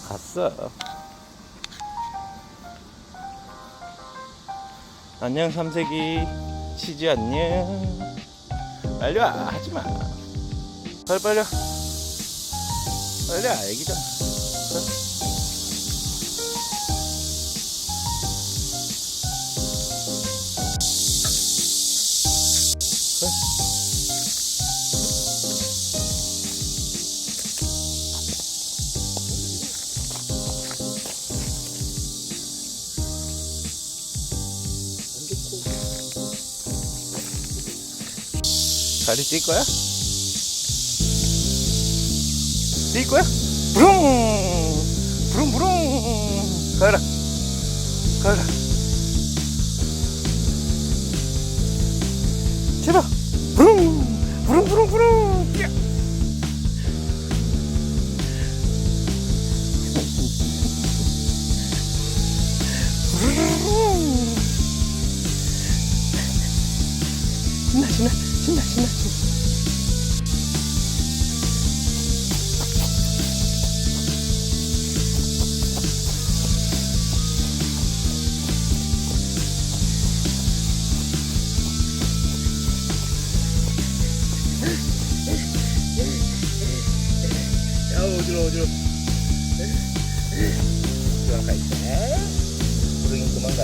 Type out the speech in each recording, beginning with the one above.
갔어. 안녕 삼색이. 치즈 안녕. 빨리 와. 하지마. 빨리 와. 빨리 와. 애기잖아. 다리 뛸 거야? 뛸 거야? 부릉! 부릉! 가라! 가라! 제발! 부릉! 야! 신나. 야, 어지러워. 그만 가 있자. 부릉이 그만 가.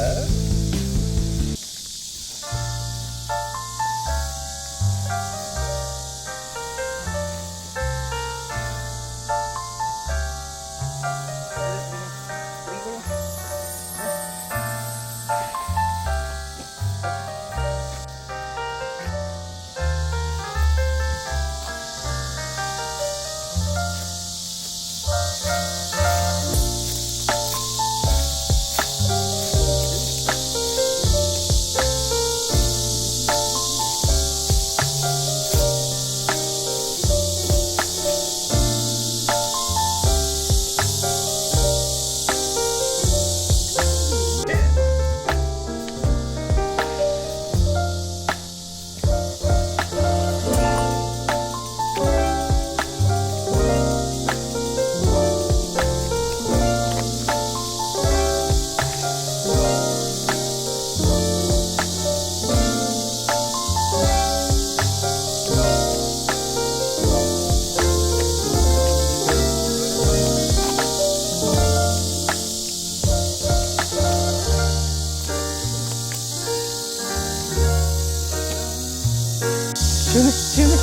시원해.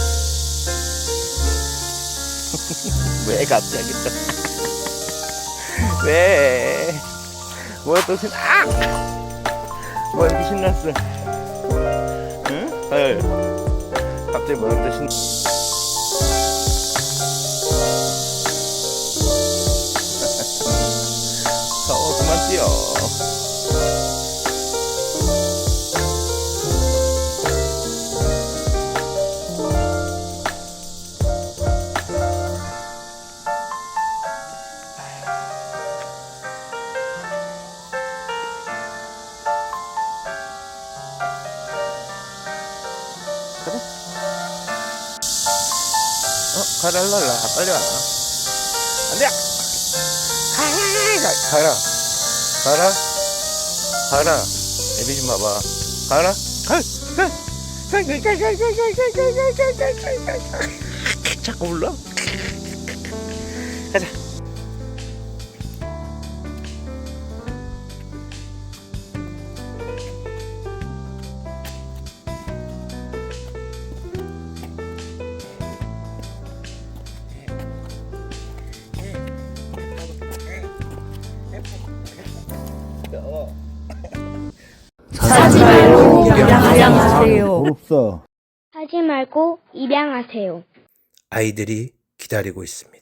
왜 갑자기 또? 왜? 뭐야 또 뭐 이렇게 신났어? 응? 헐. 갑자기 뭐야 또 그만 뛰어. 그래? 가라, 빨리 와. 안 돼! 가라. 애비 좀 봐봐. 가라. 자꾸 불러? 가자. 사지 말고 입양하세요. 없어. 하지 말고 입양하세요. 아이들이 기다리고 있습니다.